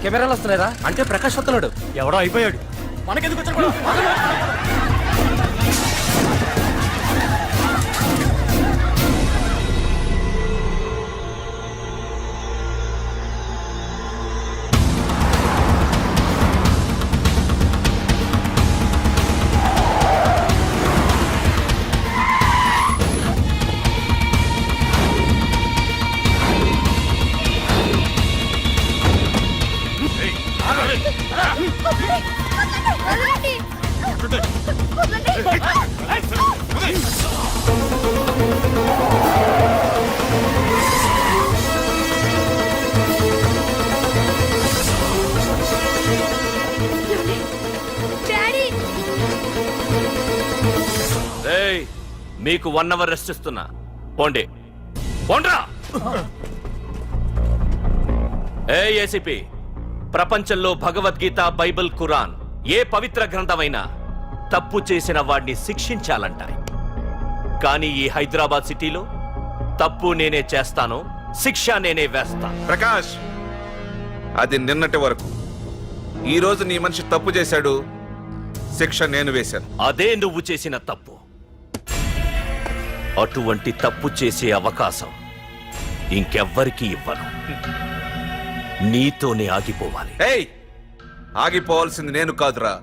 కెమెరాలు వస్తున్నారా? అంటే ప్రకాష్ వస్తున్నాడు. ఎవడో అయిపోయాడు. మనకెందుకు వచ్చాడు? మీకు 1 అవర్ రెస్ట్ ఇస్తున్నా. పోండి పోండ్రా. ఏసీపీ, ప్రపంచంలో భగవద్గీత, బైబిల్, ఖురాన్ ఏ పవిత్ర గ్రంథమైనా తప్పు చేసిన వాడిని శిక్షించాలంట. కానీ ఈ హైదరాబాద్ సిటీలో తప్పు నేనే చేస్తాను, శిక్ష నేనే వేస్తా. ప్రకాష్, అది నిన్నటి వరకు. ఈ రోజు నీ మనిషి తప్పు చేశాడు, శిక్ష నేను వేశాను. అదే నువ్వు చేసిన తప్పు. అటువంటి తప్పు చేసే అవకాశం ఇంకెవ్వరికీ ఇవ్వను. నీతోనే ఆగిపోవాలి. ఏయ్, ఆగిపోవాల్సింది నేను కాదురా,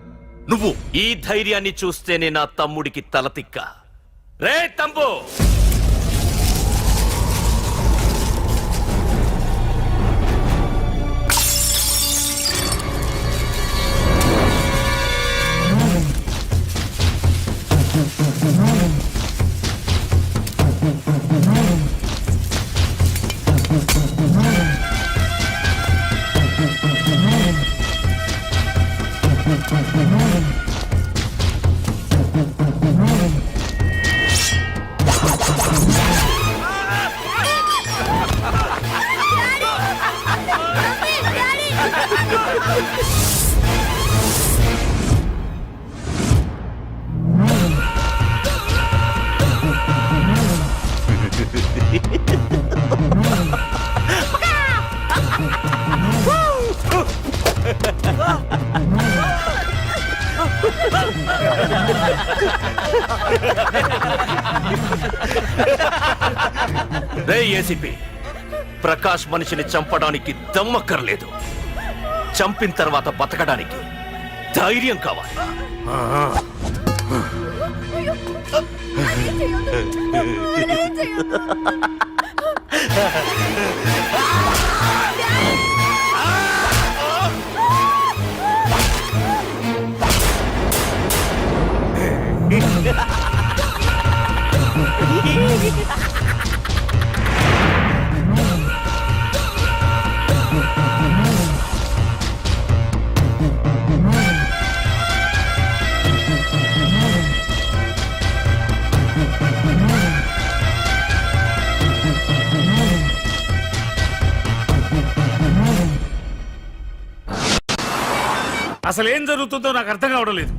నువ్వు. ఈ ధైర్యాన్ని చూస్తేనే నా తమ్ముడికి తలతిక్క. రే తమ్ము, రే ఏసీపీ, ప్రకాష్ మనిషిని చంపడానికి దమ్మక్కర్లేదు. చంపిన తర్వాత బతకడానికి ధైర్యం కావాలి. అసలు ఏం జరుగుతుందో నాకు అర్థం కావడం లేదు.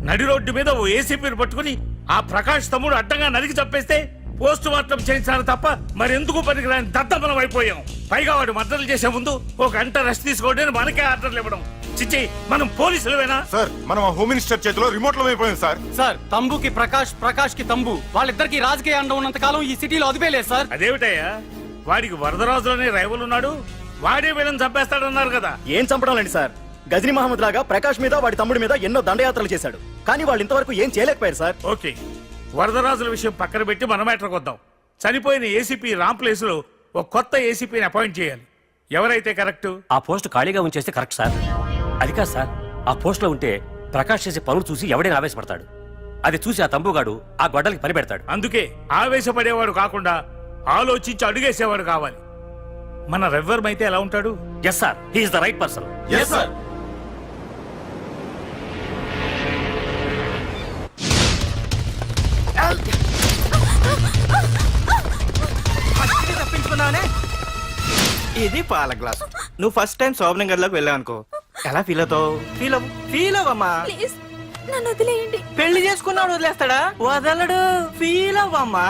నడి రోడ్డు మీద ఓ ఏసీపీని పట్టుకుని ఆ ప్రకాష్ తమ్ముడు అడ్డంగా నరికి చంపేస్తే పోస్ట్ మార్టం చేయించాలి తప్ప మరెందుకు పనికిరాని దద్దమనం అయిపోయాం. పైగా వాడు మర్డర్లు చేసే ముందు ఒక గంట రెస్ట్ తీసుకోవడానికి మనకే ఆర్డర్లు ఇవ్వడం. చిచ్చి, మనం పోలీసులవేనా? సార్, మనం హోమ్ మినిస్టర్ చేతిలో రిమోట్ లో అయిపోయాం సార్. సార్, తంబుకి ప్రకాష్, ప్రకాష్ కి తంబు, వాళ్ళిద్దరికి రాజకీయ అండ ఉన్నంత కాలం ఈ సిటీలో అదిపేలేదు సార్. అదేమిటయ్యా, వాడికి వరదరాజులోనే రైవల్ ఉన్నాడు, వాడే వీళ్ళని చంపేస్తాడన్నారు కదా. ఏం చంపడం లేండి సార్, గజనీ మహమ్మద్ లాగా ప్రకాష్ మీద వాడి తమ్ముడి మీద ఎన్నో దండయాత్రలు చేశాడు, కానీ వాళ్ళు ఇంతవరకు ఏం చేయలేకపోయారు సార్. ఓకే, వరదరాజుల విషయం పక్కన పెట్టి మన మ్యాటర్కి వద్దాం. చనిపోయిన ఏసీపీ రామ్ ప్లేస్ లో ఒక కొత్త ఏసీపీని అపాయింట్ చేయాలి. ఎవరైతే కరెక్ట్? ఆ పోస్ట్ ఖాళీగా ఉంచేస్తే కరెక్ట్ సార్. అది కాదు సార్, ఆ పోస్ట్ లో ఉంటే ప్రకాష్ చేసే పనులు చూసి ఎవడైనా ఆవేశపడతాడు. అది చూసి ఆ తంబుగాడు ఆ గొడ్డలకి పని పెడతాడు. అందుకే ఆవేశపడేవాడు కాకుండా ఆలోచించి అడుగేసేవాడు కావాలి. మన రెవ్వర్ అయితే ఎలా ఉంటాడు? Yes sir, he is the right person. Yes sir. తప్పించుకున్నానే. ఇది పాల గ్లాస్. నువ్వు ఫస్ట్ టైం శోభనం గదిలోకి వెళ్ళావు అనుకో, ఎలా ఫీల్ అవుతావు? ఫీల్ అవ్వమ్మా. నన్ను వదిలేయండి. పెళ్లి చేసుకున్నాడు వదిలేస్తాడా? వదలడు. ఫీల్ అవ్వమ్మా.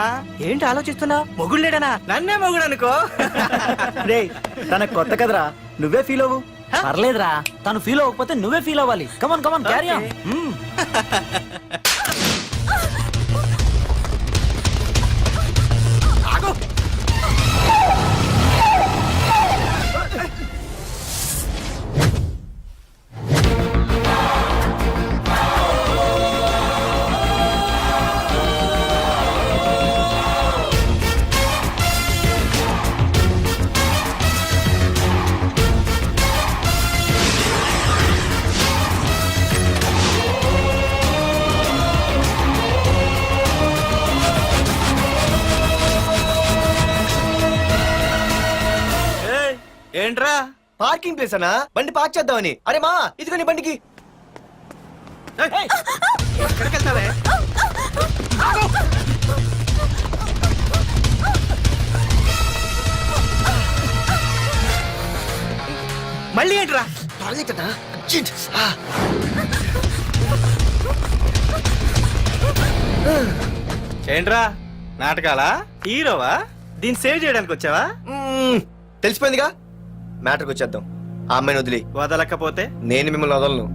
ఏంటి ఆలోచిస్తున్నా? మొగుడు లేడనా? నన్నే మొగుడు అనుకో. రే, తన కొత్త కదరా, నువ్వే ఫీల్ అవ్వు. పర్లేదురా తను ఫీల్ అవ్వకపోతే నువ్వే ఫీల్ అవ్వాలి. Come on come on carry on. ఏంట్రా పార్కింగ్ ప్లేస్ అన్నా, బండి పార్క్ చేద్దామని. అరే మా ఇదిగో నీ బండికి. ఎక్కడికి వెళ్తావే? మళ్ళీ ఏంట్రా? ఏంట్రా నాటకాలా? హీరోవా? దీన్ని సేవ్ చేయడానికి వచ్చావా? తెలిసిపోయిందిగా, మ్యాటర్కి వచ్చేద్దాం. ఆ అమ్మాయిని వదిలి. వదలకపోతే నేను మిమ్మల్ని వదలను.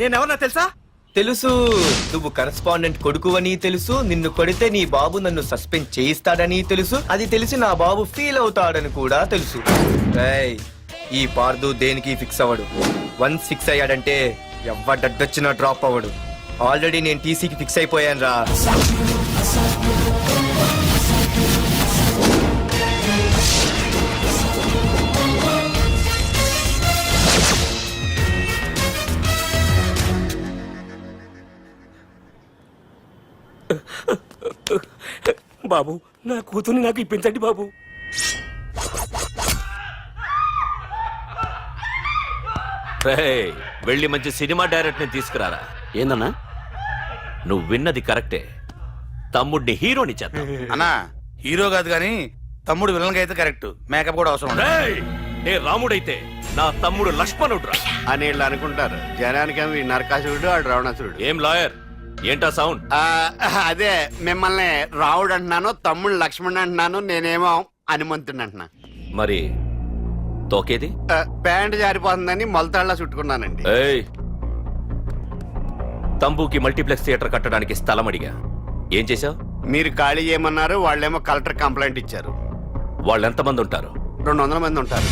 నేనెవరన్నా తెలుసా? తెలుసు, నువ్వు కరెస్పాండెంట్ కొడుకువని తెలుసు. నిన్ను కొడితే నీ బాబు నన్ను సస్పెండ్ చేయిస్తాడని తెలుసు. అది తెలిసి నా బాబు ఫీల్ అవుతాడని కూడా తెలుసు. రేయ్, ఈ పార్దు దేనికి ఫిక్స్ అవ్వడు. 1 ఫిక్స్ అయ్యాడంటే ఎవ్వడడ్డొచ్చినా డ్రాప్ అవ్వడు. ఆల్రెడీ నేను టీసీకి ఫిక్స్ అయిపోయాను రా. బాబు, నా కూతుర్ని నాకు ఇప్పించండి బాబు. రేయ్, వెళ్ళి మంచి సినిమా డైరెక్ట్ ని తీసుకురారా. ఏందన్నా? నువ్వు విన్నది కరెక్టే. తమ్ముడిని హీరోని చేద్దాం. అన్నా, హీరో కాదు కానీ తమ్ముడు విలన్ అయితే కరెక్ట్. మేకప్ కూడా అవసరం. రేయ్, నే రాముడైతే నా తమ్ముడు లక్ష్మణుడురా అని వీళ్ళు అనుకుంటారు. జనానికి నరకాసురుడు, ఆడు రావణాసురుడు. ఏం లాయర్, ఏంటా సౌండ్? అదే, మిమ్మల్ని రావుడు అంటున్నాను, తమ్ముడు లక్ష్మణ్ అంటున్నాను, నేనేమో హనుమంతుడు అంటున్నా. మరి తోకేది? ప్యాంట్ జారిపోతుందని మొలతాళ్ళ చుట్టుకున్నానండి. ఏయ్, తంబూకి మల్టీప్లెక్స్ థియేటర్ కట్టడానికి స్థలం అడిగా. ఏం చేశావు? మీరు ఖాళీ చేయమన్నారు, వాళ్ళేమో కలెక్టర్ కంప్లైంట్ ఇచ్చారు. వాళ్ళు ఎంతమంది ఉంటారు? 200 మంది ఉంటారు.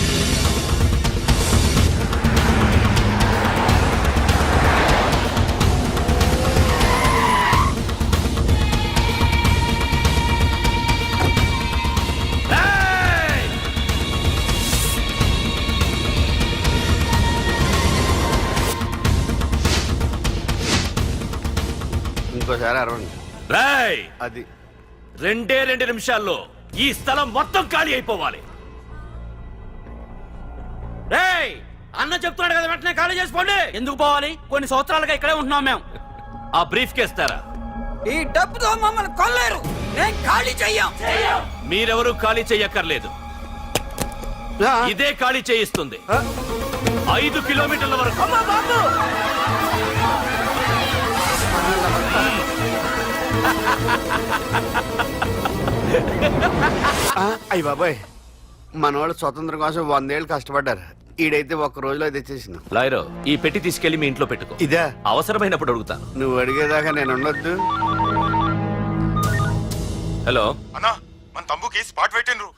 ఇంకోసారి అరవండి. రేయ్, అది 2 నిమిషాల్లో ఈ స్థలం మొత్తం ఖాళీ అయిపోవాలి. రేయ్, అన్న చెప్తున్నాడు కదా, వెంటనే ఖాళీ చేసుకోండి. ఎందుకు పోవాలి? కొన్ని సంవత్సరాలుగా ఇక్కడే ఉంటున్నాం మేము. ఆ బ్రీఫ్ కేస్తారా? ఈ డబ్బుతో మమ్మల్ని కొల్లేరు. నేను ఖాళీ చెయ్యం. మీరెవరూ ఖాళీ చెయ్యక్కర్లేదు. ఇదే ఖాళీ చేయిస్తుంది. 5 కిలోమీటర్ల వరకు. అయ్యి బాబాయ్, మనవాళ్ళు స్వతంత్రం కోసం 100 ఏళ్ళు కష్టపడ్డారు. ఈడైతే ఒక్క రోజులో తెచ్చేసిన. లాయరు, ఈ పెట్టి తీసుకెళ్లి మీ ఇంట్లో పెట్టుకో. ఇదా? అవసరమైనప్పుడు అడుగుతాను. నువ్వు అడిగేదాకా నేను ఉండొద్దు. హలో అన్నా, మన తమ్ముకి స్పాట్ పెట్టిండ్రు.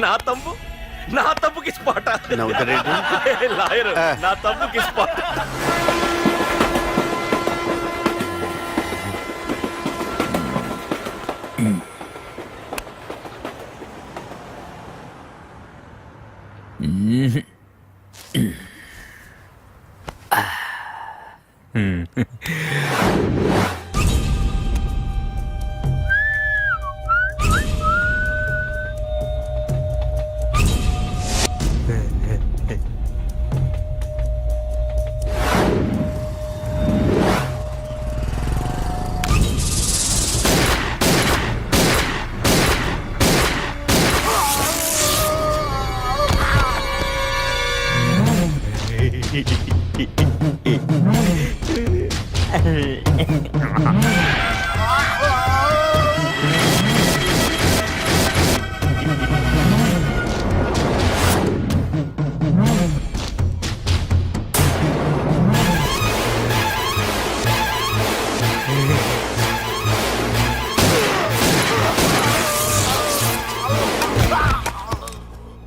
నా తమ్ముకి స్పాట్. నవ్వుతారేంటి? లాయరు, నా తమ్ముకి స్పాట్.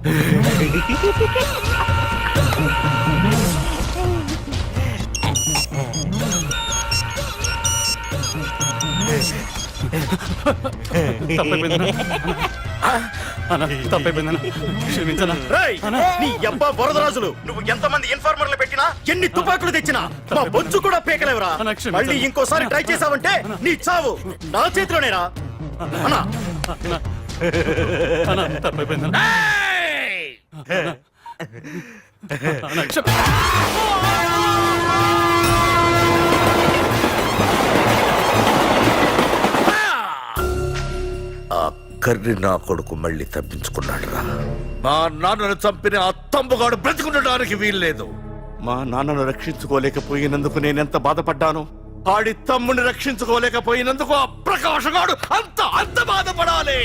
నీ అబ్బా వరదరాజులు నువ్వు ఎంతమంది ఇన్ఫార్మర్లు పెట్టినా ఎన్ని తుపాకులు తెచ్చినా మా బొచ్చు కూడా పేకలేవరా మళ్ళీ ఇంకోసారి ట్రై చేసావంటే నీ చావు నా చేతిలోనేరా అన్నా ఆ కర్రి నా కొడుకు మళ్ళీ తప్పించుకున్నాడు రా. మా నాన్నను చంపిన ఆ తంబుగాడు బ్రతికుండడానికి వీల్లేదు. మా నాన్నను రక్షించుకోలేకపోయినందుకు నేనెంత బాధపడ్డాను. ఆడి తమ్ముని రక్షించుకోలేకపోయినందుకు ఆ ప్రకాశగాడు అంత బాధపడాలి.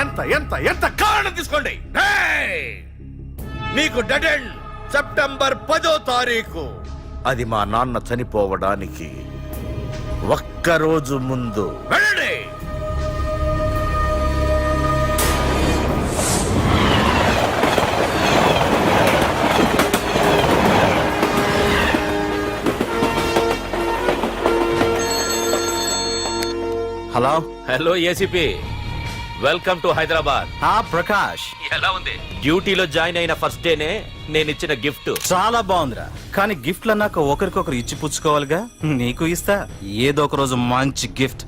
ఎంత ఎంత ఎంత కారణం తీసుకోండి. ఏయ్! మీకు డెడ్ ఎండ్ సెప్టెంబర్ 10వ తారీఖు. అది మా నాన్న చనిపోవడానికి ఒక్కరోజు ముందు. వెళ్ళండి. Hello hello ACP, welcome to Hyderabad. Prakash ఎలా ఉంది? డ్యూటీలో జాయిన్ అయిన ఫస్ట్ డేనే నేను ఇచ్చిన గిఫ్ట్. చాలా బాగుందిరా. కానీ గిఫ్ట్లు అన్నాక ఒకరికొకరు ఇచ్చి పుచ్చుకోవాలిగా. నీకు ఇస్తా ఏదో ఒక రోజు మంచి గిఫ్ట్.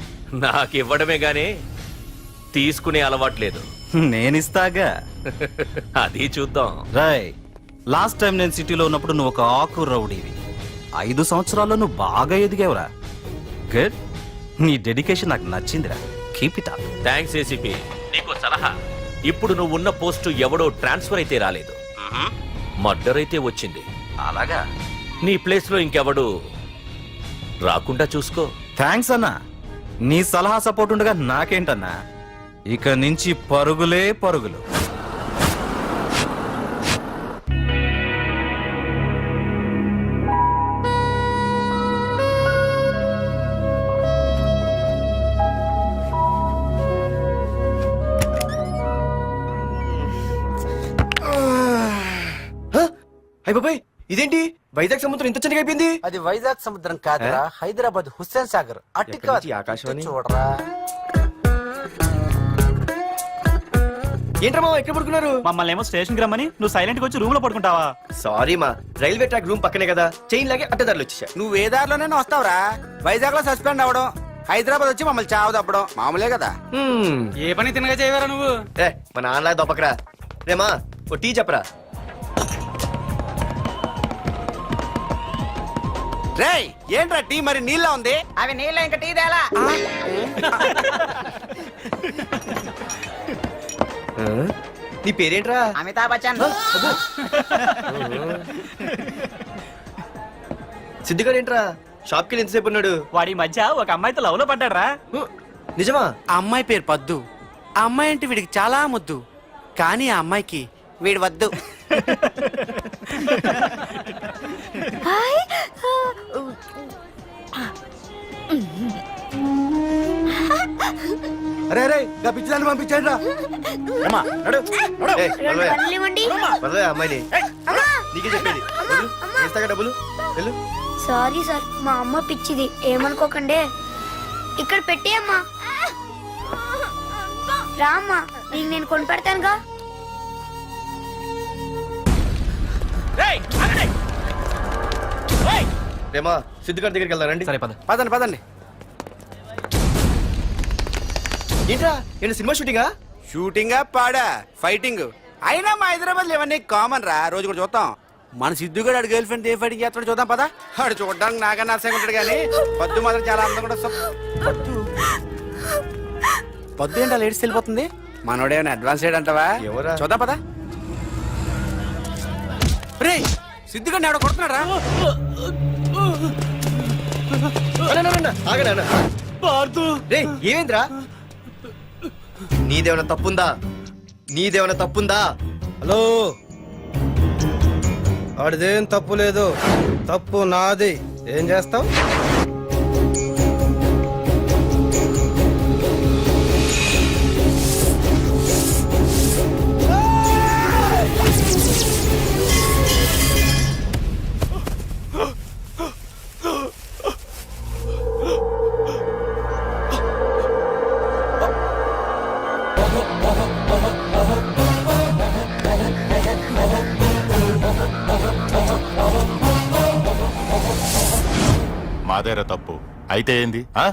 నాకు ఇవ్వడమే గానీ తీసుకునే అలవాట్లేదు. నేనిస్తాగా. అది చూద్దాం. రాయ్, లాస్ట్ టైం నేను సిటీలో ఉన్నప్పుడు నువ్వు ఒక ఆకు రౌడీవి. 5 సంవత్సరాల్లో నువ్వు బాగా ఎదిగావురా. గుడ్. నీ డెడికేషన్ నాకు నచ్చిందిరా. Keep it up. Thanks ACP. నీకు సలహా. ఇప్పుడు నువ్వు ఉన్న పోస్టు ఎవడో ట్రాన్స్ఫర్ అయితే రాలేదు, మర్డర్ అయితే వచ్చింది. అలాగా? నీ ప్లేస్ లో ఇంకెవడు రాకుండా చూసుకో. థ్యాంక్స్ అన్నా. నీ సలహా సపోర్ట్ ఉండగా నాకేంటన్నా. ఇక నుంచి పరుగులే పరుగులు. అయ్య బాబాయ్, ఇదేంటి వైజాగ్ సముద్రం ఇంత చిన్నగా అయిపోయింది? అది వైజాగ్ సముద్రం కాదురా, హైదరాబాద్ హుస్సేన్ సాగర్. ఎక్కడి నుంచి ఆకాశవాణి? చూడరా. ఏంట్రా మామ ఎక్కడ పడుకున్నారు? మమ్మల్ని ఏమో స్టేషన్ కి రమ్మని నువ్వు సైలెంట్ గా వచ్చి రూమ్ లో పడుకుంటావా? సారీ మా, రైల్వే ట్రాక్ రూమ్ పక్కనే కదా, చైన్ లాగే అడ్డదారులు వచ్చేసా. నువ్వు ఏ దారిలోనే వస్తావురా? వైజాగ్ లో సస్పెండ్ అవ్వడం, హైదరాబాద్ వచ్చి మమ్మల్ని చావు తప్పడం మామూలే కదా. ఏ పని తినగా చేయవరా నువ్వు? మా నాన్నలా దొప్పకరా. రేమా ఓ టీ చెప్పరా. రేయ్, ఏంట్రా టీ మరి నీళ్ళ ఉంది? అవి నీళ్ళ ఇంకా టీ తేలా. నీ పేరేంట్రా? అమితాబ్ బచ్చన్. సిద్ధిగాడు ఏంట్రా షాప్ కి ఎంతసేపు ఉన్నాడు? వాడి మధ్య ఒక అమ్మాయితో లవ్ లో పడ్డారా? నిజమా? ఆ అమ్మాయి పేరు పద్దు. ఆ అమ్మాయి అంటే వీడికి చాలా ముద్దు. కానీ ఆ అమ్మాయికి వీడు వద్దు. అరే అరే పిచ్చిదాన్ని పంపించండి రా. అమ్మాయిని నీకే చెప్పేది. ఇస్తాగా డబ్బులు. వెళ్ళు. సారీ సార్, మా అమ్మ పిచ్చిది, ఏమనుకోకండి. ఇక్కడ పెట్టి అమ్మా. రామ్మా, నీకు నేను కొని పెడతానుగా. రేమా సిద్ధిగారి దగ్గరికి వెళ్దానండి. సరే పద. పదండి పదండి. ఏంట్రా ఏంటి సినిమా షూటింగా? షూటింగ్ పాడా ఫైటింగ్ అయినా మా హైదరాబాద్ ఇవన్నీ కామన్ రా. రోజు కూడా చూద్దాం. మన సిద్ధు కూడా గర్ల్ ఫ్రెండ్ ఏ ఫైటింగ్ చేస్తాడు చూద్దాం పదా. ఆడు చూడడానికి నాకన్నా అసహ్యంగా ఉంటాడు కానీ పద్దు మాత్రం చాలా అందం కూడా. పద్దు ఏంటో లేడీస్ వెళ్ళిపోతుంది. మనోడేమైనా అడ్వాన్స్ అంటావా? ఎవరా? చూద్దాం పదా. రే సిద్ధు గారిని ఎవడో కొడుతున్నాడు రా. ఏమేంద్రా? నీదేమైనా తప్పుందా? నీదేమైనా తప్పుందా? హలో, ఆడిదేం తప్పు లేదు, తప్పు నాది. ఏం చేస్తావు? మాదేరా తప్పు అయితే ఏంది ఆ?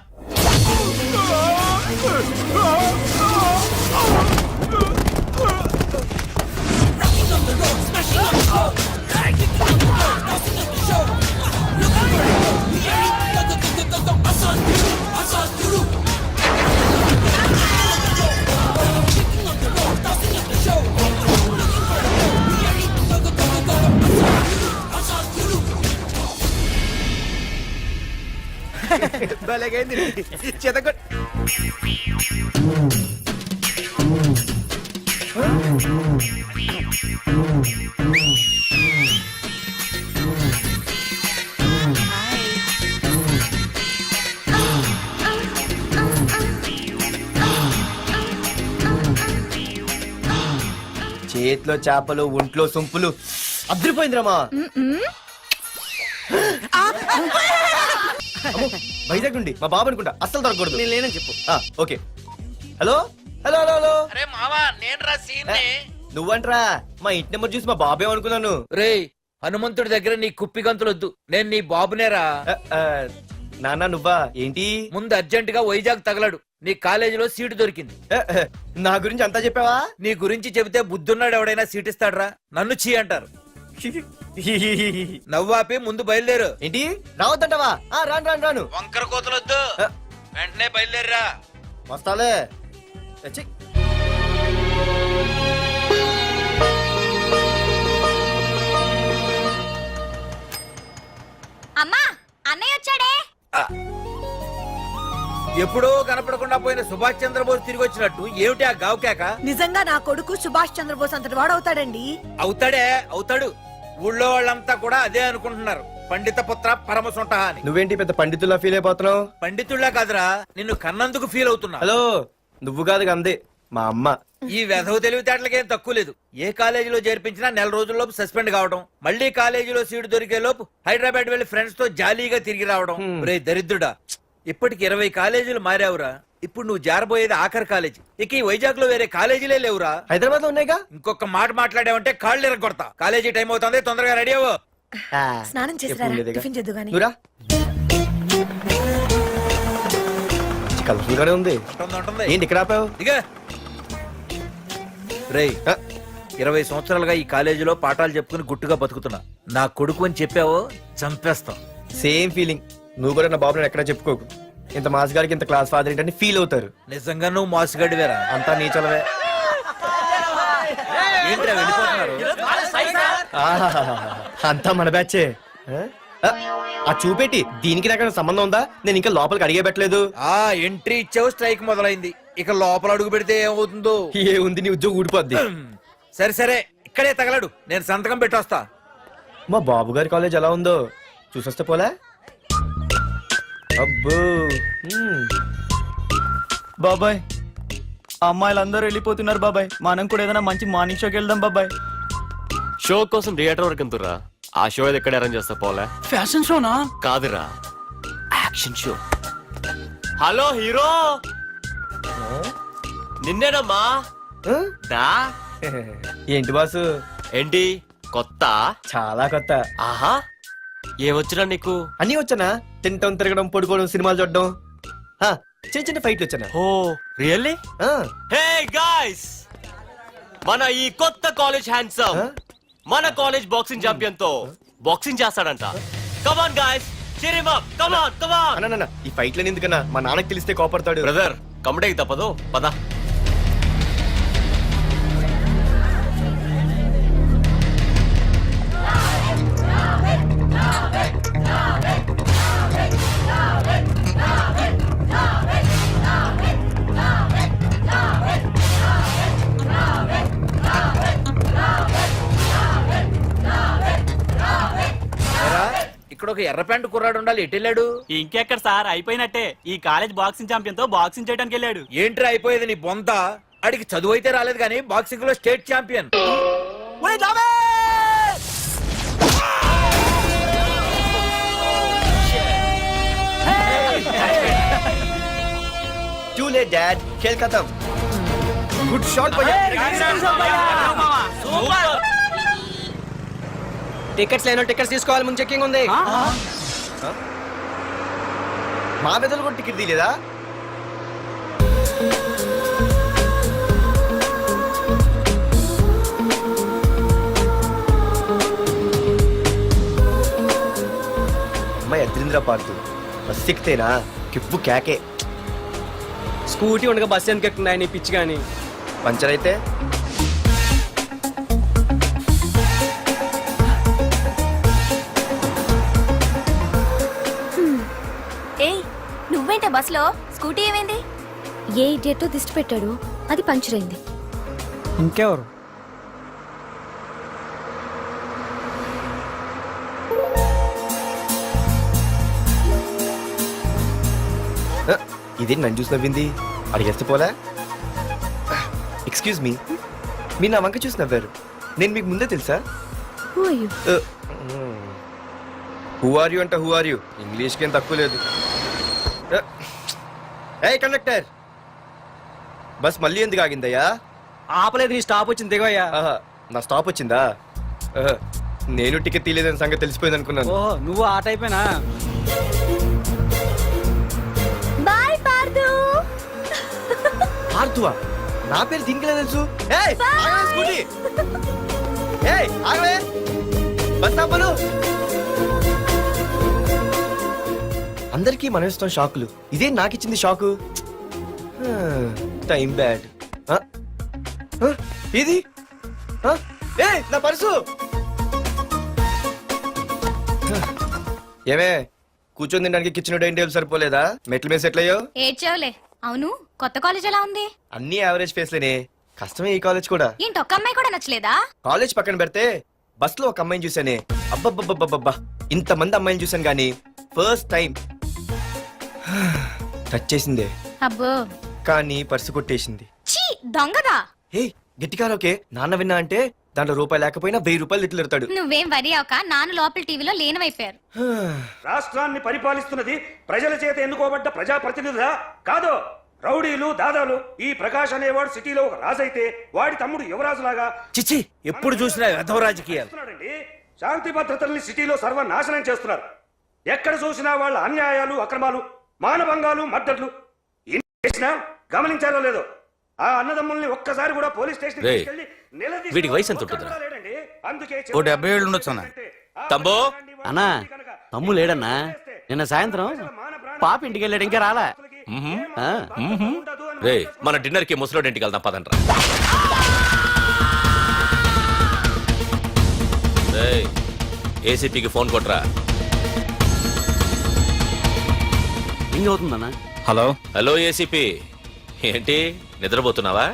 భలేగైంది చెతకొట్ చేతిలో చేపలు ఒంట్లో సొంపులు అద్రిపోయిందిరామా వైజాగ్ నుండి మా బాబు అనుకుంటా అస్సలు దొరకకూడదు నేను లేనని చెప్పు. Okay hello hello hello hello అరే మావా నేను రా సీన్ నువ్వంట్రా మా ఇంటి నెంబర్ చూసి మా బాబే అనుకున్నాను రే హనుమంతుడి దగ్గర నీ కుప్పి గంతులొద్దు నేను నీ బాబునేరా నాన్న నువ్వా ఏంటి ముందు అర్జెంట్ గా వైజాగ్ తగలడు నీ కాలేజీలో సీటు దొరికింది. నా గురించి అంతా చెప్పావా నీ గురించి చెబితే బుద్ధున్నాడు ఎవడైనా సీట్ ఇస్తాడ్రా నన్ను చీ అంటారు. నవ్వాపి ముందు బయలుదేరు. ఏంటి రావద్దంటావా రాను రాను రాను వంకర కోతలొద్దు వెంటనే బయలుదేరరా. వస్తాలే ఛీ. అమ్మా అన్నయ్య వచ్చాడే. ఎప్పుడో కనపడకుండా పోయిన సుభాష్ చంద్రబోస్ తిరిగి వచ్చినట్టు ఏమిటి ఆ గావుకేక? నిజంగా నా కొడుకు సుభాష్ చంద్రబోస్ అంతటి వాడవుతాడండి. అవుతాడే అవుతాడు. ఊళ్ళో వాళ్ళంతా కూడా అదే అనుకుంటున్నారు, పండిత పుత్ర పరమ సొంట అని. నువ్వేంటి పెద్ద పండితుల్లా ఫీల్ అయిపోతున్నావు? పండితుళ్ళ కాదురా నిన్ను కన్నందుకు ఫీల్ అవుతున్నా. హలో నువ్వు కాదు అందే మా అమ్మ. ఈ వెధవ తెలివితేటలకేం తక్కువ లేదు. ఏ కాలేజీలో చేర్పించినా నెల రోజుల్లోపు సస్పెండ్ కావడం, మళ్ళీ కాలేజీలో సీటు దొరికే లోపు హైదరాబాద్ వెళ్లి ఫ్రెండ్స్ తో జాలీగా తిరిగి రావడం. రే దరిద్రుడా, ఇప్పటికి 20 కాలేజీలు మారావురా. ఇప్పుడు నువ్వు జారబోయేది ఆఖరి కాలేజీ. ఇక ఈ వైజాగ్ లో వేరే కాలేజీలే లేవురా. హైదరాబాద్ లో ఉన్నాయిగా. ఇంకొక మాట మాట్లాడావంటే కాళ్ళు ఎరగొడతా. కాలేజీ టైం అవుతుంది, తొందరగా రెడీ అవ్వు. స్నానం చేసి నువ్వురా కలర్ఫుల్ గానే ఉంది. ఉంటుంది. ఏంటి ఇక్కడ ఆపావు? దిగా రేయ్ 20 సంవత్సరాలుగా ఈ కాలేజీలో పాఠాలు చెప్పుకుని గుట్టుగా బతుకుతున్నా. నా కొడుకు అని చెప్పావో చంపేస్తాం. Same feeling. నువ్వు కూడా నా బాబు ఎక్కడ చెప్పుకోకు. ఇంత మాస్ గారికి ఇంత క్లాస్ ఫాదర్ ఏంటని ఫీల్ అవుతారు. నిజంగా నువ్వు మాసుగడివేరా. అంతా నీ చలవే. ఏంట్రా వెళ్ళిపోతున్నారు? అంతా మన బ్యాచే. ఆ చూపెట్టి దీనికి నాకు సంబంధం ఉందా? నేను ఇంకా లోపలికి అడిగే పెట్టలేదు. ఆ ఎంట్రీ ఇచ్చావు, స్ట్రైక్ మొదలైంది. ఇక లోపల అడుగు పెడితే ఏమవుతుందో. ఏ ఉంది నీ ఉద్యోగం ఊడిపోద్ది. సరే సరే ఇక్కడే తగలడు, నేను సంతకం పెట్టొస్తా. మా బాబు గారి కాలేజ్ ఎలా ఉందో చూసొస్తే పోలే. అబ్బో బాబాయ్ అమ్మాయిలందరూ వెళ్ళిపోతున్నారు బాబాయ్, మనం కూడా ఏదైనా మంచి మార్నింగ్ షోకి వెళ్దాం బాబాయ్. షో కోసం థియేటర్ వరకు ఎంతురా? ఆ షో ఏది ఎక్కడ అరేంజ్ చేస్తా పోలే. ఫ్యాషన్ షోనా? కాదురా, యాక్షన్ షో. హలో హీరో, నిన్నేనమ్మా. దా. ఏంటి బాసు? ఏంటి కొత్త? చాలా కొత్త. ఆహా, ఏమొచ్చినా నీకు? అన్నీ వచ్చానా? తింటం తిరగడం పడుకోవడం సినిమాలు చూడడం, చిన్న చిన్న ఫైట్లు వచ్చానా. ఓ రియల్లీ? హే గాయ్స్, మన ఈ కొత్త కాలేజ్ హ్యాండ్సమ్ మన కాలేజ్ బాక్సింగ్ ఛాంపియన్ తో బాక్సింగ్ చేస్తాడంట. Come on guys, cheer him up. కమాన్ కమాన్. అన్న ఈ ఫైట్లని ఎందుకన్నా? మా నాన్నకి తెలిస్తే కోపడతాడు. బ్రదర్ కమడేకి తప్పదు, పద. ఇక్కడ ఒక ఎర్ర ప్యాంటు కుర్రాడు ఉండాలి, ఎటు వెళ్ళాడు? ఇంకెక్కడ సార్, అయిపోయినట్టే. ఈ కాలేజ్ బాక్సింగ్ ఛాంపియన్ తో బాక్సింగ్ చేయడానికి వెళ్ళాడు. ఏంట్రా అయిపోయేది నీ బొంత? అడిగి చదువు అయితే రాలేదు కానీ బాక్సింగ్ లో state champion. Too late, Dad. खेल खत्म. గుడ్ షాట్ టికెట్స్ లేనో టికెట్స్ తీసుకోవాలి, ముందు చెక్కింగ్ ఉంది. మా పెద్దలు కూడా టికెట్ తీయలేదా? అమ్మాయి అద్రింద్ర పార్తు బస్ ఎక్కితేనా కిప్పు కేకే. స్కూటీ ఉండగా బస్సు ఎందుకు ఎక్కుతున్నాయి నీ పిచ్చి కానీ. పంచర్ అయితే ఏయ్ నువ్వేంటే బస్సులో? స్కూటీ ఏమైంది? ఏ ఇడియట్ దిష్టి పెట్టాడు, అది పంచర్ అయింది. ఇంకెవరు? ఇదే నన్ను చూసి నవ్వింది, అడిగేస్తే పోలే. ఎక్స్క్యూజ్ మీ, మీరు నా వంక చూసి నవ్వారు, నేను మీకు ముందే తెలుసా? హూ ఆర్ యూ అంటే హూ ఆర్ యూ, ఇంగ్లీష్కి ఏం తక్కువ లేదు. ఏ కండక్టర్, బస్ మళ్ళీ ఎందుకు ఆగిందయ్యా? ఆపలేదు, నీ స్టాప్ వచ్చింది, దిగోయ్యా. ఆహా, నా స్టాప్ వచ్చిందా? ఆహా, నేను టికెట్ తీయలేదని సంగతి తెలిసిపోయింది అనుకున్నాను. ఓహో, నువ్వు ఆ టైపేనా? బాయ్ పార్దు. ఆర్తువా? నా పేరు దీనికిలే తెలుసు. ఏయ్, ఆగవే స్కూటీ. ఏయ్, ఆగవే. బస్ ఆపను. అందరికీ మనం ఇస్తాం షాకులు, ఇదే నాకు ఇచ్చింది షాకు. Time bad. ఇది ఏ నా పర్సు. ఏమే కూర్చొని తినడానికి కిచెన్ డైనింగ్ టేబుల్ సరిపోలేదా? మెట్ల మీద సెట్ అయ్యో. ఏడ్చావులే. అవును, కొత్త కాలేజ్ ఎలా ఉంది? అన్ని యావరేజ్ ఫేస్లేనే, కష్టమే ఈ కాలేజ్ కూడా. ఏంటి ఒక్క అమ్మాయి కూడా నచ్చలేదా? కాలేజ్ పక్కన పెడితే బస్ లో ఒక అమ్మాయిని చూసానే, అబ్బబ్బబ్బబ్బబ్బా, ఇంతమంది అమ్మాయిని చూసాను గానీ ఫస్ట్ టైం టచ్ చేసిందే. అబ్బో, కానీ పర్సు కొట్టేసింది. చీ దొంగదా. హే గట్టిగా ఓకే, నాన్న విన్నా అంటే దాంట్లో రూపాయి లేకపోయినా 1000 రూపాయలు ఇట్లు ఎడతాడు. నువ్వేం వరి అవక, నాన్న లోపల టీవీలో లేనవైపోయారు. రాష్ట్రాన్ని పరిపాలిస్తున్నది ప్రజల చేత ఎన్నుకోబడ్డ ప్రజాప్రతినిధులా కాదు, రౌడీలు దాదాలు. ఈ ప్రకాష్ అనేవాడు సిటీలో ఒక రాజైతే వాడి తమ్ముడు యువరాజులాగా చిచ్చి ఎప్పుడు చూసినా వెధవ రాజకీయాలు. చేస్తున్నాడండి. శాంతి భద్రతల్ని సిటీలో సర్వనాశనం చేస్తున్నారు. ఎక్కడ చూసినా వాళ్ళ అన్యాయాలు, అక్రమాలు, మానభంగాలు, మద్దతులు. ఇన్ని చేసినా గమనించారో లేదో, ఆ అన్నదమ్ముల్ని ఒక్కసారి కూడా పోలీస్ స్టేషన్ రేయ్, తీసుకెళ్లి నిలదీసిన వీడికి వయసు ఎంత ఒక్కడు ఉంటుందిరా? కూడా లేడండి. అందుకే ఓ 70 ఏళ్ళు ఉండొచ్చు అన్న. తమ్ముడు? అన్నా, తమ్ము లేడన్నా. నిన్న సాయంత్రం పాప ఇంటికి వెళ్ళాడు, ఇంకా రాలా. రే, మన డిన్నర్ కి ముసలోడి ఇంటికి వెళ్దాం పదండ్రా. ఏసీపీకి ఫోన్ కొట్రా. రింగ్ అవుతుందన్నా. హలో హలో ఏసీపీ, ఏంటి నిద్రపోతున్నావా?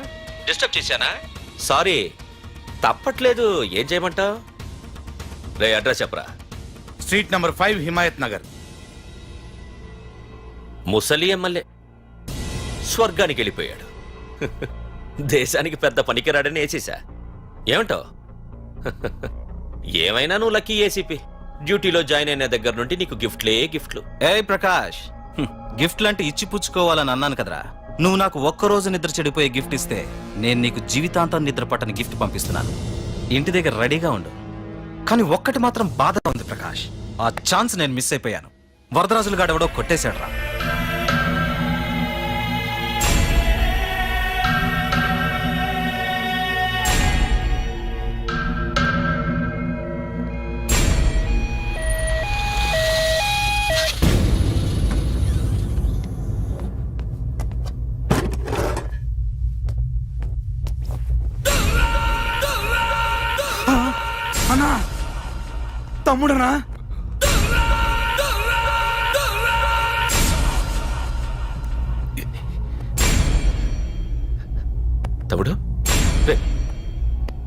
డిస్టర్బ్ చేశానా? సారీ, తప్పట్లేదు. ఏం చేయమంటావు? రే అడ్రస్ చెప్పరా. Street number 5 Himayat Nagar. ముసలి ఎమ్మెల్యే స్వర్గానికి వెళ్ళిపోయాడు. దేశానికి పెద్ద పనికిరాడని వేసేసా. ఏమంటావు? ఏమైనా నువ్వు లక్కీ ఏసీపీ. డ్యూటీలో జాయిన్ అయిన దగ్గర నుండి నీకు గిఫ్ట్లే గిఫ్ట్లు. ఏ ప్రకాష్, గిఫ్ట్ లాంటి ఇచ్చి పుచ్చుకోవాలని అన్నాను కదరా. నువ్వు నాకు ఒక్కరోజు నిద్ర చెడిపోయే గిఫ్ట్ ఇస్తే నేను నీకు జీవితాంతం నిద్ర పట్టని గిఫ్ట్ పంపిస్తున్నాను. ఇంటి దగ్గర రెడీగా ఉండు. కానీ ఒక్కటి మాత్రం బాధగా ఉంది ప్రకాష్, ఆ ఛాన్స్ నేను మిస్ అయిపోయాను. వరదరాజులు గాడెవడో కొట్టేశాడు రా. తమ్ముడనా? తమ్ముడు, రే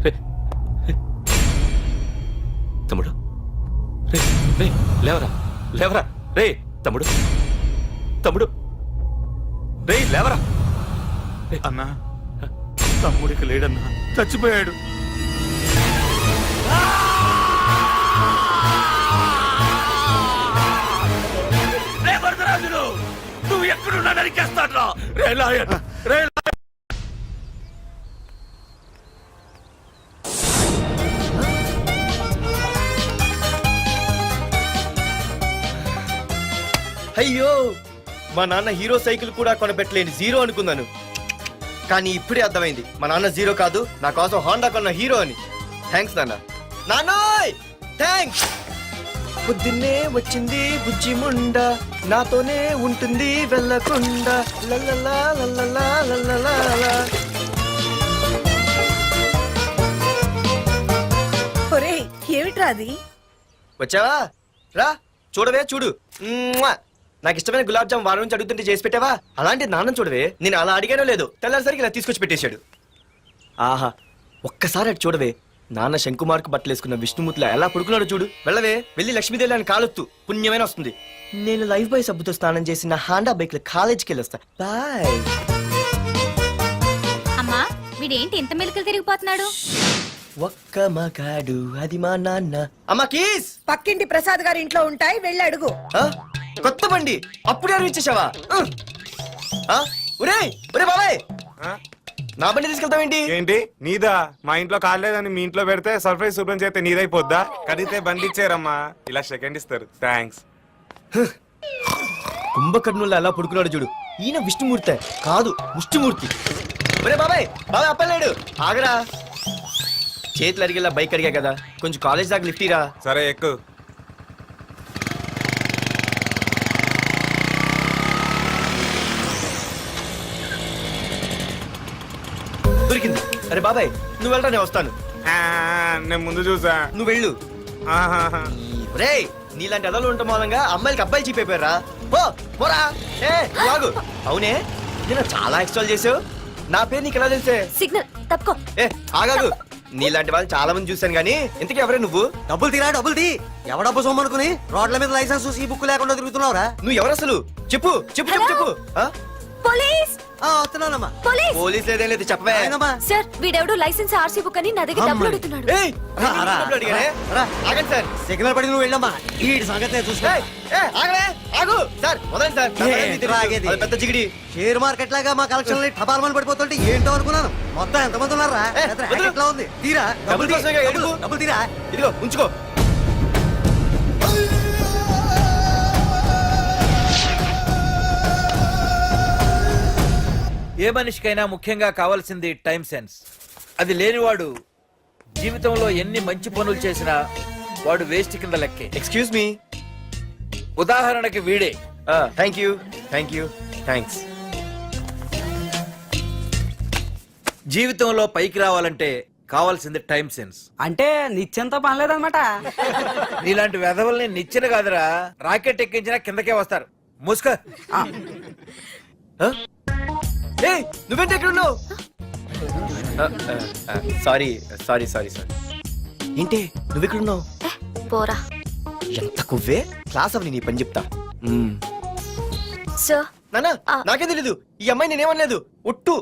రే రే. తమ్ముడు, రే రే, లేవరా లేవరా. రే తమ్ముడు, తమ్ముడు, రే లేవరా. అన్నా, తమ్ముడికి లేడన్నా, చచ్చిపోయాడు. వరదరాజులు, నువ్వు ఎక్కడున్నా నరికేస్తాడ్రా. రే లాయర్, రే అయ్యో మా నాన్న హీరో సైకిల్ కూడా కొనబెట్టలేని జీరో అనుకున్నాను. కానీ ఇప్పుడే అర్థమైంది మా నాన్న జీరో కాదు, నా కోసం హోండా కొన్న హీరో అని. థ్యాంక్స్ నాన్న. నాన్నోయ్ థ్యాంక్స్. పొద్దున్నే వచ్చింది బుజ్జి ముండ, నాతోనే ఉంటుంది వెళ్ళకుండా. లల్లలా లల్లలా లల్లలా. ఒరేయ్ ఏమిట్రా అది? వచ్చావా? రా చూడవే చూడు. మ్మ్వా! నాకు ఇష్టమైన గులాబ్ జామ్ వారం నుంచి అడుగుతుంటే చేసి పెట్టావా? అలాంటి నాన్న చూడవే, నేను అలా అడిగానో లేదు, తెల్లారిసరికి ఇలా తీసుకొచ్చి పెట్టేశాడు. ఆహా ఒక్కసారి అటు చూడవే, నాన్న శంకుమార్కు బట్టలు వేసుకున్న విష్ణుమూర్తిలా ఎలా పడుకున్నాడు చూడు. వెళ్ళవే, వెళ్ళి లక్ష్మీదేవి అని కాలొత్తు, పుణ్యమైన వస్తుంది. నేను లైఫ్ బాయ్ సబ్బుతో స్నానం చేసి నా హాండా బైక్ లో కాలేజీకి వెళ్ళొస్తా. బాయ్. అమ్మా వీడేంటి ఇంత మెలికలు తిరిగిపోతున్నాడు? ఒక్క మగాడు అది మా నాన్న. అమ్మా కీస్. పక్కింటి ప్రసాద్ గారి ఇంట్లో ఉంటాయి, వెళ్ళి అడుగు. ఆ? కొత్త బండి అప్పుడే అరివిచ్చేసావా? ఒరే ఒరే బాబాయ్, నా బండి తీసుకెళ్తావేంటి? ఏంటి నీదా? మా ఇంట్లో కాలేదని మీ ఇంట్లో పెడితే సర్ప్రైజ్ శుభ్రం చేస్తే నీదైపోద్దా? కడిగితే బండి ఇచ్చారమ్మా, ఇలా సెకండ్ ఇస్తారు. థ్యాంక్స్. కుంభకర్ణుల్లో ఎలా పడుకున్నాడు చూడు. ఈయన విష్ణుమూర్తి కాదు, ముష్టిమూర్తి. ఒరే బాబాయ్ బాబాయ్ అప్పలేడు, ఆగరా. చేతులు అడిగేలా బైక్ అడిగా కదా, కొంచెం కాలేజ్ దాకా లిఫ్ట్ ఇరా. సరే ఎక్కు. దొరికింది. అరే బాబాయ్ నువ్వు వెళ్ళరా, నేను వస్తాను. నేను ముందు చూసా. నువ్వు వెళ్ళు. రే నీలాంటి ఎదలు ఉండటం మూలంగా అమ్మాయిలకి అబ్బాయిలు చీపైపోయారా? పో పోరా. ఏ నువ్వు ఆగు. అవునే నేను చాలా ఎక్స్ట్రాల్ చేసావు, నా పేరు నీకు ఎలా తెలిసే? సిగ్నల్ తప్పుకో. ఏ ఆగాగు. నీలాంటి వాళ్ళు చాలా మంది చూశాను గానీ ఇంతకీ ఎవరే నువ్వు? డబ్బులు తీరా డబ్బులు తీ. ఎవడ డబ్బు సొమ్మనుకుని రోడ్ల మీద లైసెన్స్ చూసి ఈ బుక్ లేకుండా తిరుగుతున్నావురా? నువ్వు ఎవరు అసలు? చెప్పు చెప్పు చెప్పు చెప్పు. పోలీస్ వస్తున్నానమ్మా. పోలీస్. పోలీస్ లేదేం లేదు, చెప్పవే. సార్ వీడెవడో లైసెన్స్ ఆర్సీ బుక్ అని నా దగ్గర డబ్బులు అడుగుతున్నాడు. ఏయ్, నేను డబ్బులు అడిగానే? ఆగండి సార్. సిగ్నల్ పడి నువ్వు వెళ్ళమ్మా, ఈ సంగతి చూసుకో. ఏయ్, ఏయ్, ఆగవే, ఆగు. సార్ వదండి సార్, నా పని మీకు తెలుసు. ఆగేది. అది పెద్ద జిగిడి. షేర్ మార్కెట్ లాగా మా కలెక్షన్ టపాల్మని పడిపోతుంటే ఏంటో అనుకున్నాను. మొత్తం ఎంతమంది ఉన్నారా? ఎట్లా ఉంది? తీరా డబ్బులు కోసమేగా ఏడుపు. డబ్బులు తీరా. ఇదిగో ఉంచుకో. ఏ మనిషికైనా ముఖ్యంగా కావాల్సింది టైం సెన్స్. అది లేనివాడు జీవితంలో ఎన్ని మంచి పనులు చేసినా వాడు వేస్ట్ కింద లెక్కే. Excuse me. ఉదాహరణకి వీడే. Thank you thank you thanks. జీవితంలో పైకి రావాలంటే కావాల్సింది టైం సెన్స్. అంటే నిత్యంతో పనిలేదన్నమాట. నీలాంటి వెధవల్ని నిచ్చిన కాదురా, రాకెట్ ఎక్కించినా కిందకే వస్తారు. ముసుక. ఏయ్ నువ్వేంటి ఎక్కడ ఉన్నావు? Sorry sorry sorry sorry. ఏంటి నువ్వు ఇక్కడ ఉన్నావు? పోరా. ఎంత కువ్వే. క్లాస్ అవని నీ పని చెప్తా. సార్ నానా నాకే తెలీదు, ఈ అమ్మాయి నేనేమనలేదు, ఒట్టు.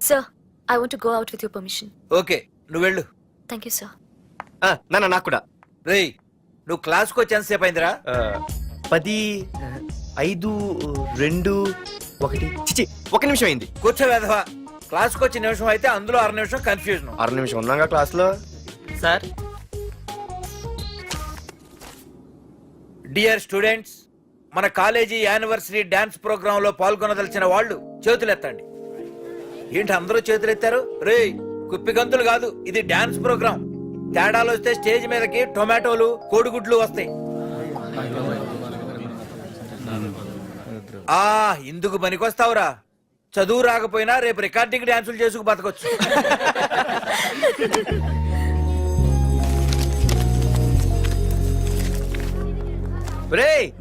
Sir I want to go out with your permission. Okay నువ్వు వెళ్ళు. Thank you sir. నానా నాకు కూడా. రేయ్ నువ్వు క్లాస్కి వచ్చి ఎంతసేపు అయిందిరా? 10, 5, 2, 1 చిచి 1 నిమిషం అయింది. కూర్చో వెధవా. క్లాస్కి వచ్చి నిమిషం అయితే అందులో 6 నిమిషం కన్ఫ్యూజన్. 6 నిమిషం ఉన్నాగా క్లాస్ లో. సార్ డియర్ స్టూడెంట్స్, మన కాలేజీ యానివర్సరీ డాన్స్ ప్రోగ్రామ్ లో పాల్గొనదలిచిన వాళ్ళు చేతులెత్తండి. ఏంటి అందరూ చేతులెత్తారు? రేయ్ కుప్పి గంతులు కాదు, ఇది డాన్స్ ప్రోగ్రామ్. తేడాలు వస్తే స్టేజ్ మీదకి టొమాటోలు కోడిగుడ్లు వస్తాయి. ఇందుకు పనికొస్తావురా. చదువు రాకపోయినా రేపు రికార్డింగ్ డాన్సులు చేసుకు బతకొచ్చు.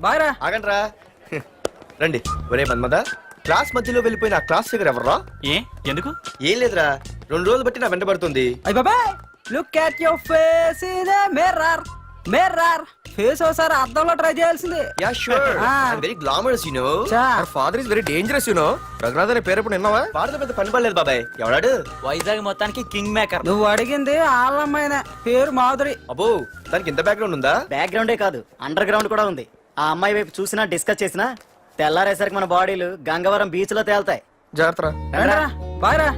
బాగా ఆగండ్రా. రండి. ఒరే మన్మద, క్లాస్ మధ్యలో వెళ్ళిపోయిన ఆ క్లాస్ ఫిగర్ ఎవర్రా? ఏ ఎందుకు? ఏం లేదురా, 2 రోజులు బట్టి నా వెంట పడుతుంది. Look at your face in a mirror. Mirror face ఒకసారి అద్దంలో ట్రై చేయాల్సిందే. Yeah sure. I am very glamorous you know. Our father is very dangerous you know. Raghunath అనే పేరు ఎప్పుడు విన్నావా? వాడితో పెద్ద పని పడలేదు బాబాయ్. ఎవడాడు? వైజాగ్ మొత్తానికి కింగ్ మేకర్. నువ్వు అడిగింది ఆళ్ళమ్మైన పేరు మాధురి. అబ్బో దానికి ఇంత బ్యాక్గ్రౌండ్ ఉందా? బ్యాక్గ్రౌండే కాదు, అండర్ గ్రౌండ్ కూడా ఉంది. ఆ అమ్మాయి వైపు చూసినా డిస్కస్ చేసినా తెల్లారేసరికి మన బాడీలు గంగవరం బీచ్ లో తేల్తాయి. జాగ్రత్త. బాయ్రా.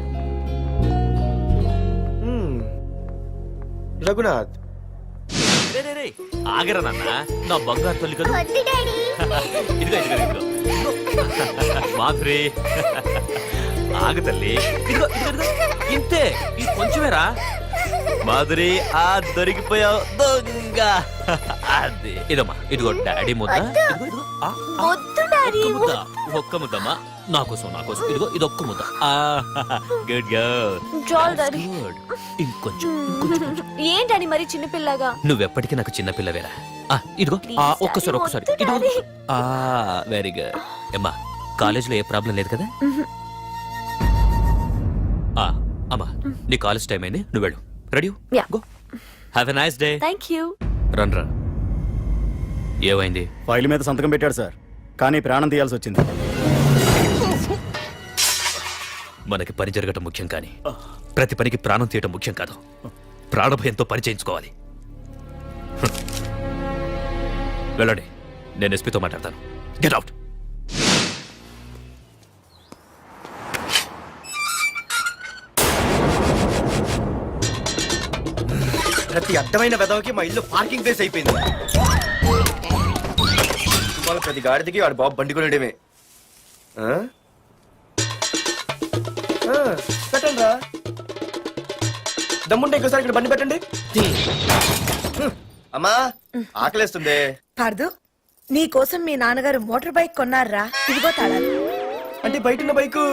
రఘునాథ్ రే ఆగరా నాన్న నా బంగారు తల్లి కదా ఇదిగో ఇదిగో ఇదిగో మాధురి ఆగు తల్లి ఇదిగో ఇదిగో ఇదిగో ఇంతే ఇది కొంచెమేరా మాధురి ఆ దొరికిపోయావు దొంగ అది ఇదమ్మా ఇదిగో డాడీ ముద్ద ఇదిగో ఇదిగో ఒక్క ముద్ద ఒక్క ముద్దమ్మా నా కోసం ఇదిగో ఇది ఒక్క ముద్ద గుడ్ గుడ్ ఇంకొంచెం ఏంటని మరి చిన్నపిల్లగా నువ్వెప్పటికీ నాకు చిన్న పిల్లవేరా ఇదిగో ఒక్కసారి ఇదిగో వెరీ గుడ్ అమ్మా కాలేజీలో ఏ ప్రాబ్లం లేదు కదా అమ్మా నీ కాలేజ్ టైం అయింది నువ్వు వెళ్ళు ready Yeah. Go have a nice day thank you. రా ఏమైంది ఫైల్ మీద సంతకం పెట్టాడు సార్ కానీ ప్రాణం తీయాల్సి వచ్చింది. మనకి పని జరగటం ముఖ్యం కానీ ప్రతి పనికి ప్రాణం తీయటం ముఖ్యం కాదు. ప్రాణభయంతో పని చేయించుకోవాలి. వెళ్ళండి, నేను ఎస్పీతో మాట్లాడతాను. Get out. ప్రతి అడ్డమైన వెదవకి మా ఇల్లు పార్కింగ్ ప్లేస్ అయిపోయింది. వాళ్ళ ప్రతి గాడిదికి వాడు బాబు బండి కొనడమే. పెట్టండి రా, దమ్ముంటే ఇంకోసారి ఇక్కడ బండి పెట్టండి. అమ్మా ఆకలేస్తుంది. పార్దు నీ కోసం మీ నాన్నగారు మోటార్ బైక్ కొన్నారా, ఇదిగో తాళాలు. అంటే బయట ఉన్న బైకు